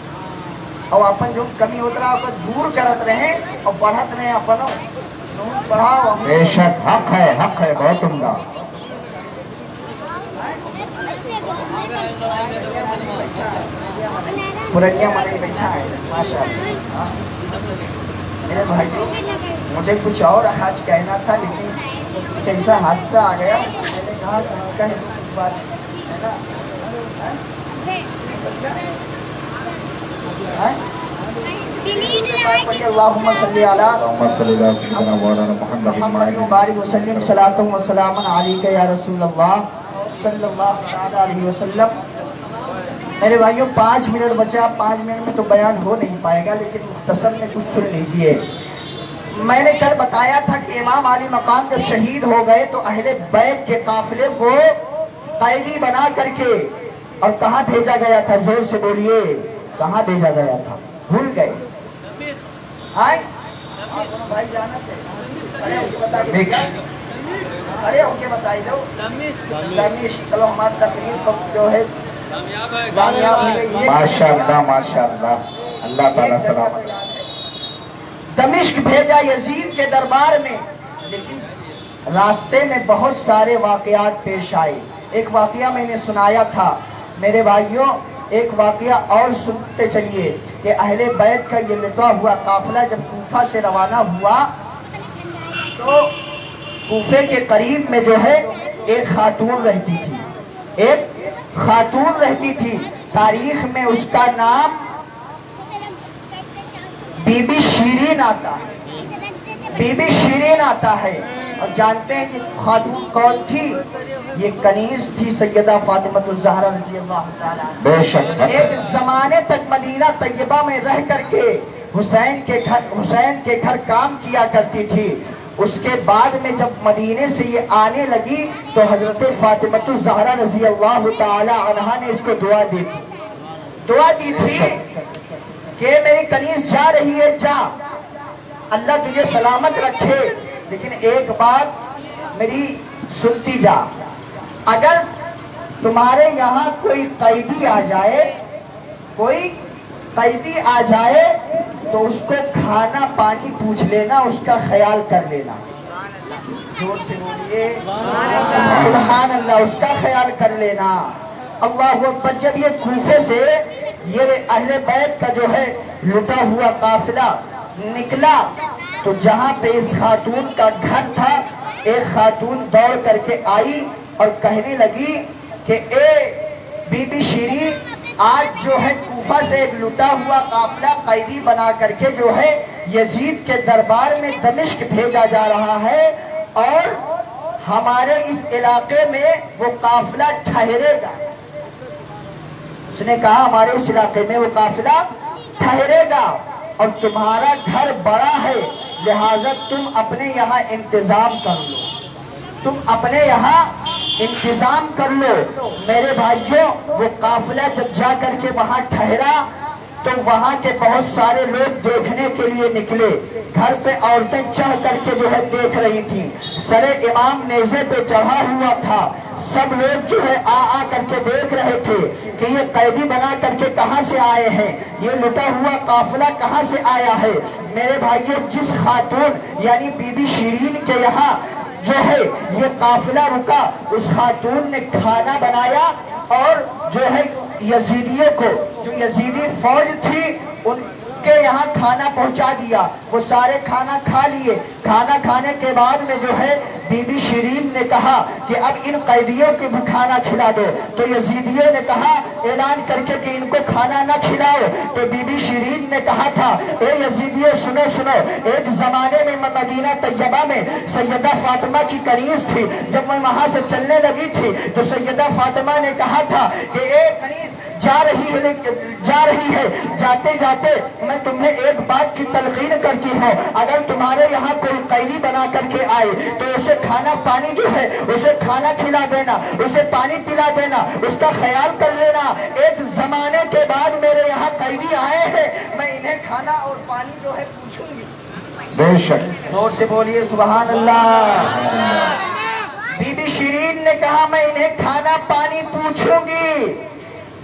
اور اپن جو کمی ہوتا رہا اس کو دور کرت رہے اور بڑھت رہے، اپنوں بڑھاؤ۔ بے شک حق ہے، بہت عمدہ۔ پورنیا من بیٹھا ہے ماشاء اللہ۔ میرے بھائی مجھے کچھ اور آج کہنا تھا، لیکن کچھ ایسا حادثہ آ گیا، میں نے کہا کہیں کچھ بات ہے نا۔ اللہم صلی علی محمد وبارک وسلم، صلاۃ و سلام علیک یا رسول اللہ صلی اللہ تعالی علیہ وسلم۔ میرے بھائیوں 5 منٹ بچا، 5 منٹ میں تو بیان ہو نہیں پائے گا، لیکن مختصر میں کچھ سن لیجیے۔ میں نے کل بتایا تھا کہ امام علی مقام جب شہید ہو گئے تو اہل بیت کے قافلے کو قیدی بنا کر کے اور کہاں بھیجا گیا تھا؟ زور سے بولیے، کہاں بھیجا گیا تھا؟ بھول گئے؟ بھائی جانا ارے ہو کے بتائی دو دمشق۔ چلو ہماری تقریر جو ہے ماشاء اللہ، اللہ تعالیٰ سلامت۔ دمشق بھیجا یزید کے دربار میں، لیکن راستے میں بہت سارے واقعات پیش آئے۔ ایک واقعہ میں نے سنایا تھا میرے بھائیوں، ایک واقعہ اور سنتے چلیے کہ اہل بیت کا یہ لٹا ہوا قافلہ جب کوفہ سے روانہ ہوا تو کوفے کے قریب میں جو ہے ایک خاتون رہتی تھی، ایک خاتون رہتی تھی، تاریخ میں اس کا نام بی بی شیرین آتا ہے، بی بی شیرین آتا ہے۔ اور جانتے ہیں یہ خاتون کون تھی؟ یہ کنیز تھی سیدہ فاطمہ الزہرا رضی اللہ تعالیٰ عنہا۔ ایک زمانے تک مدینہ طیبہ میں رہ کر کے حسین کے گھر کام کیا کرتی تھی۔ اس کے بعد میں جب مدینے سے یہ آنے لگی تو حضرت فاطمہ الزہرا رضی اللہ تعالی عنہا نے اس کو دعا دی تھی کہ میری کنیز جا رہی ہے، جا، اللہ تجھے سلامت رکھے، لیکن ایک بات میری سنتی جا، اگر تمہارے یہاں کوئی قیدی آ جائے، کوئی قیدی آ جائے تو اس کو کھانا پانی پوچھ لینا، اس کا خیال کر لینا۔ زور سے بولیے سبحان اللہ، اس کا خیال کر لینا۔ اللہ اکبر۔ جب یہ کوفے سے یہ اہل بیت کا جو ہے لٹا ہوا قافلہ نکلا تو جہاں پہ اس خاتون کا گھر تھا، ایک خاتون دوڑ کر کے آئی اور کہنے لگی کہ اے بی بی شیرین، آج جو ہے کوفہ سے ایک لٹا ہوا قافلہ قیدی بنا کر کے جو ہے یزید کے دربار میں دمشق بھیجا جا رہا ہے، اور ہمارے اس علاقے میں وہ قافلہ ٹھہرے گا۔ اس نے کہا ہمارے اس علاقے میں وہ قافلہ ٹھہرے گا، اور تمہارا گھر بڑا ہے، لہذا تم اپنے یہاں انتظام کر لو، تم اپنے یہاں انتظام کر لو۔ میرے بھائیوں وہ قافلہ جب جا کر کے وہاں ٹھہرا تو وہاں کے بہت سارے لوگ دیکھنے کے لیے نکلے، گھر پہ عورتیں چڑھ کر کے جو ہے دیکھ رہی تھیں، سر امام نیزے پہ چڑھا ہوا تھا، سب لوگ جو ہے آ کر کے دیکھ رہے تھے کہ یہ قیدی بنا کر کے کہاں سے آئے ہیں، یہ لٹا ہوا قافلہ کہاں سے آیا ہے۔ میرے بھائیوں جس خاتون یعنی بی بی شیرین کے یہاں جو ہے یہ قافلہ رکا، اس خاتون نے کھانا بنایا اور جو ہے یزیدیوں کو، جو یزیدی فوج تھی ان کے یہاں کھانا پہنچا دیا. وہ سارے کھانا کھا لیے. کھانا کھانے کے بعد میں جو ہے بی بی شیرین نے کہا کہ اب ان قیدیوں کو بھی کھانا کھلا دو. تو یزیدیوں نے کہا اعلان کر کے کہ ان کو کھانا نہ کھلاؤ. تو بی بی شیرین نے کہا تھا اے یزیدیوں سنو سنو، ایک زمانے میں مدینہ طیبہ میں سیدہ فاطمہ کی کنیز تھی. جب میں وہاں سے چلنے لگی تھی تو سیدہ فاطمہ نے کہا تھا کہ اے کنیز جا رہی ہے، جاتے جاتے میں تمہیں ایک بات کی تلقین کرتی ہوں، اگر تمہارے یہاں کوئی قیدی بنا کر کے آئے تو اسے کھانا پانی جو ہے اسے کھانا کھلا دینا، اسے پانی پلا دینا، اس کا خیال کر لینا. ایک زمانے کے بعد میرے یہاں قیدی آئے ہیں، میں انہیں کھانا اور پانی جو ہے پوچھوں گی. بے شک. زور سے بولیے سبحان اللہ. بی بی شیرین نے کہا میں انہیں کھانا پانی پوچھوں گی.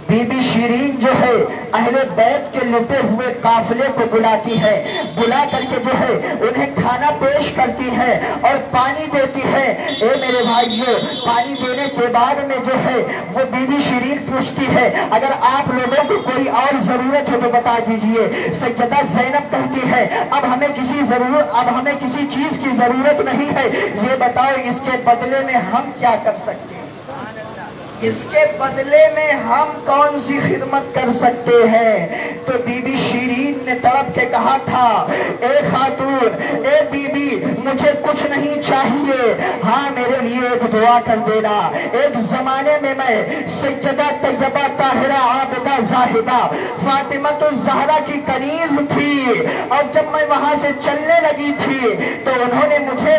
بی بی شیرین جو ہے اہل بیت کے لٹے ہوئے قافلے کو بلاتی ہے، بلا کر کے جو ہے انہیں کھانا پیش کرتی ہے اور پانی دیتی ہے. اے میرے بھائیو، پانی دینے کے بعد میں جو ہے وہ بی بی شیرین پوچھتی ہے اگر آپ لوگوں کو کوئی اور ضرورت ہو تو بتا دیجئے. سیدہ زینب کہتی ہے اب ہمیں کسی چیز کی ضرورت نہیں ہے، یہ بتاؤ اس کے بدلے میں ہم کیا کر سکتے ہیں؟ اس کے بدلے میں ہم کون سی خدمت کر سکتے ہیں؟ تو بی بی شیرین نے تڑپ کے کہا تھا اے خاتون، اے بی بی، مجھے کچھ نہیں چاہیے، ہاں میرے لیے ایک دعا کر دینا. ایک زمانے میں سیدہ طیبہ طاہرہ عابدہ زاہدہ فاطمۃ الزہرا کی کنیز تھی، اور جب میں وہاں سے چلنے لگی تھی تو انہوں نے مجھے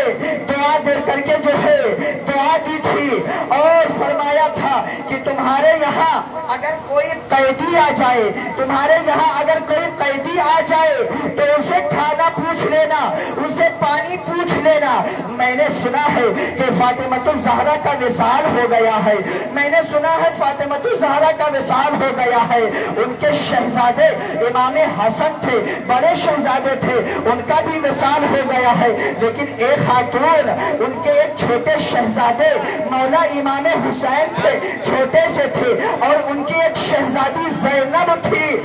دعا دے کر کے جو ہے دعا دی تھی اور فرمایا تھا کہ تمہارے یہاں اگر کوئی قیدی آ جائے، تو اسے کھانا پوچھ لینا، اسے پانی پوچھ لینا. میں نے سنا ہے کہ فاطمۃ الزہرا کا وصال ہو گیا ہے، فاطمۃ الزہرا کا وصال ہو گیا ہے. ان کے شہزادے امام حسن تھے، بڑے شہزادے تھے، ان کا بھی وصال ہو گیا ہے. لیکن ایک خاتون، ان کے ایک چھوٹے شہزادے مولا امام حسین تھے، چھوٹے سے تھے، اور ان کی ایک شہزادی زینب تھی.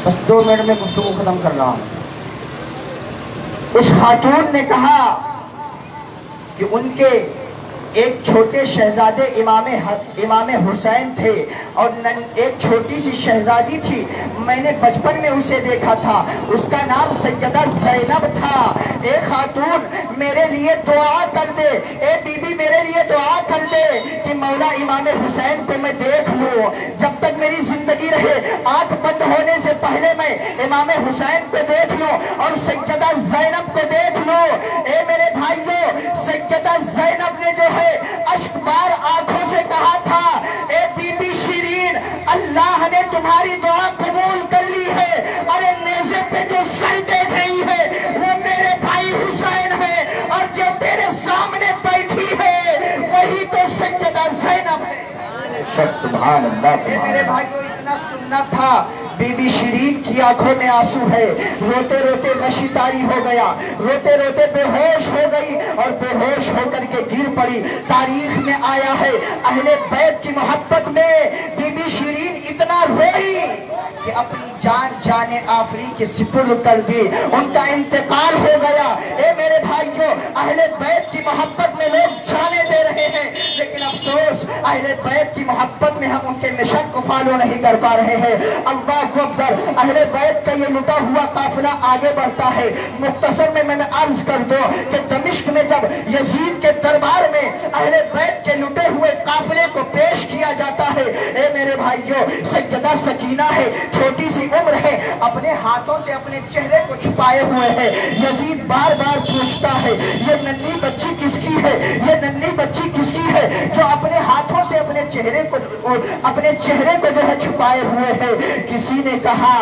بس 2 منٹ میں گفتگو ختم کر رہا ہوں. اس خاتون نے کہا کہ ان کے ایک چھوٹے شہزادے امام حسین تھے اور ایک چھوٹی سی شہزادی تھی. میں نے بچپن میں اسے دیکھا تھا. اس کا نام سیدہ زینب تھا. اے خاتون میرے لیے دعا کر دے, اے بی بی میرے لیے دعا کر دے کہ مولا امام حسین کو میں دیکھ لوں. جب تک میری زندگی رہے آنکھ بند ہونے سے پہلے میں امام حسین کو دیکھ لوں اور سیدہ زینب کو دیکھ لوں. اے میرے بھائیوں, سیدہ زینب نے جو ہے اشک بار آنکھوں سے کہا تھا, اے بی بی شیرین اللہ نے تمہاری دعا قبول کر لی ہے. ارے نیزے پہ جو سر دیکھ رہی ہے وہ میرے بھائی حسین ہے, اور جو تیرے سامنے بیٹھی ہے وہی تو سیدہ زینب ہے. سبحان اللہ. میرے بھائیوں اتنا سننا تھا. بی بی شیرین کی آنکھوں میں آنسو ہے, روتے روتے غشی طاری ہو گیا, روتے روتے بے ہوش ہو گئی اور بے ہوش ہو کر کے گر پڑی. تاریخ میں آیا ہے اہل بیت کی محبت میں بی بی شیرین اتنا روئی کہ اپنی جان آفری کے سپرد کر دی. ان کا انتقال ہو گیا. اے میرے بھائیوں اہل بیت کی محبت میں لوگ جانے دے رہے ہیں, لیکن افسوس اہل بیت کی محبت میں ہم ان کے مشن کو فالو نہیں کر پا رہے ہیں. اللہ اکبر. اہل بیت کا یہ لٹا ہوا قافلہ آگے بڑھتا ہے. مختصر میں میں عرض کر دوں کہ دمشق میں جب یزید کے دربار میں اہل بیت کے لٹے ہوئے قافلے کو پیش کیا جاتا ہے, اے میرے بھائیوں سیدہ سکینہ ہے, چھوٹی سی عمر ہے, اپنے ہاتھوں سے اپنے چہرے کو چھپائے ہوئے ہے. یزید بار بار پوچھتا ہے یہ ننھی بچی کس کی ہے, یہ ننھی بچی کس کی ہے جو اپنے ہاتھوں سے اپنے چہرے کو جو ہے چھپائے ہوئے ہے. کسی نے کہا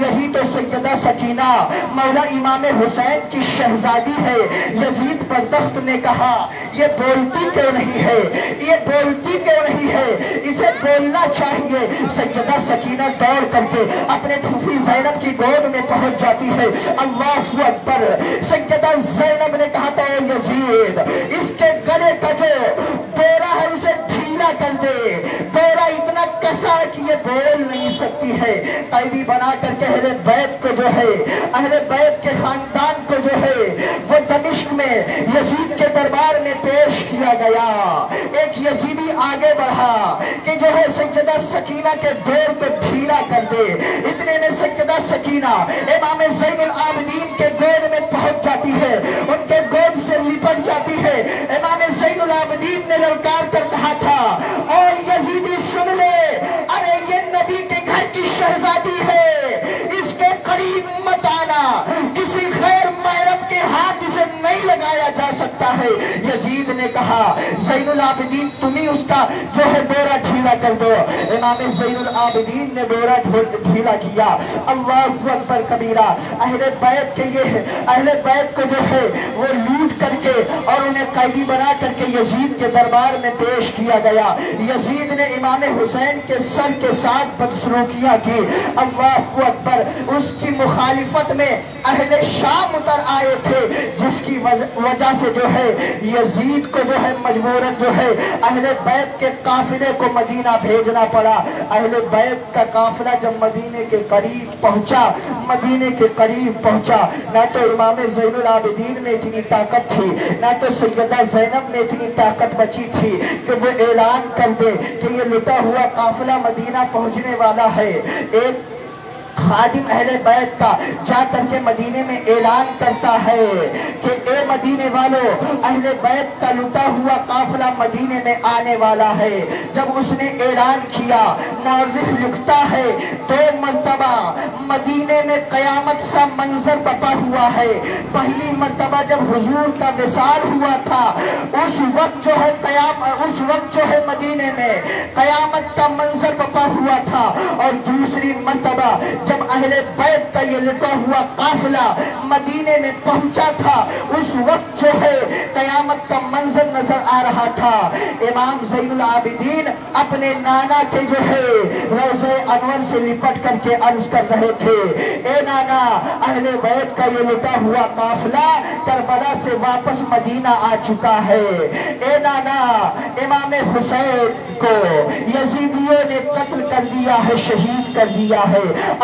یہی تو سیدہ سکینہ مولا امام حسین کی شہزادی ہے. یزید پر تخت نے کہا یہ بولتی کیوں نہیں ہے, یہ بولتی کیوں نہیں ہے, اسے بولنا چاہیے. سیدہ سکینہ دوڑ کر کے اپنے پھوپھی زینب کی گود میں پہنچ جاتی ہے. اللہ اکبر. سیدہ زینب نے کہا تھا یزید اس کے گلے کا جو ڈورا ہے اسے ڈھیلا کر دے, ڈورا اتنا کسا کہ یہ بول نہیں سکتی ہے. قیدی بنا کر کے اہل بیت کو جو ہے, اہل بیت کے خاندان کو جو ہے وہ دمشق میں یزید کے دربار میں پیش کیا گیا. ایک یزیدی آگے بڑھا کہ جو ہے سیدہ سکینہ کے ڈور کو ڈھیلا کر دے. اتنے میں سیدہ سکینہ امام زین العابدین کے گود میں پہنچ جاتی ہے, ان کے گود سے لپٹ جاتی ہے. امام زین العابدین نے للکار کر کہا تھا اور یزیدی سن لے, ارے یہ نبی کے گھر کی شہزادی ہے, اس کے قریب مت آنا, کسی غیر محرم کے ہاتھ اسے نہیں لگایا جا سکتا ہے. یزید نے کہا زین العابدین تم ہی اس کا جو ہے ڈورا ڈھیلا کر دو. امام زین العابدین نے ڈورا ڈھیلا کیا. اللہ اکبر کبیرہ. اہل بیت کو جو ہے وہ لوٹ کر کے اور انہیں قیدی بنا کر کے یزید کے دربار میں پیش کیا گیا. یزید نے امام حسین کے سر کے ساتھ بدسلوکیاں کی. اللہ اکبر. اس کی مخالفت میں اہل شام اتر آئے تھے, جس کی وجہ سے جو ہے یزید کو جو ہے مجبوراً جو ہے اہل بیت کے قافلے کو مدینہ بھیجنا پڑا. اہل بیت کا قافلہ جب مدینے کے قریب پہنچا, نہ تو امام زین العابدین میں اتنی طاقت تھی, نہ تو سیدہ زینب میں اتنی طاقت بچی تھی کہ وہ اعلان کر دے کہ یہ لٹا ہوا قافلہ مدینہ پہنچنے والا ہے. ایک خادم اہل بیت کا جا کر کے مدینے میں اعلان کرتا ہے کہ اے مدینے والوں, اہل بیت کا لٹا ہوا قافلہ مدینے میں آنے والا ہے. جب اس نے اعلان کیا, مورخ لکھتا ہے 2 مرتبہ مدینے میں قیامت سا منظر بپا ہوا ہے. پہلی مرتبہ جب حضور کا وصال ہوا تھا اس وقت جو ہے مدینے میں قیامت کا منظر بپا ہوا تھا, اور دوسری مرتبہ جب اہل بیت کا یہ لٹا ہوا قافلہ مدینے میں پہنچا تھا اس وقت جو ہے قیامت کا منظر نظر آ رہا تھا. امام زین العابدین اپنے نانا کے جو ہے روضہ انور سے لپٹ کر کے عرض کر رہے تھے, اے نانا اہل بیت کا یہ لٹا ہوا قافلہ کربلا سے واپس مدینہ آ چکا ہے. اے نانا امام حسین کو یزیدیوں نے قتل کر دیا ہے, شہید کر دیا ہے,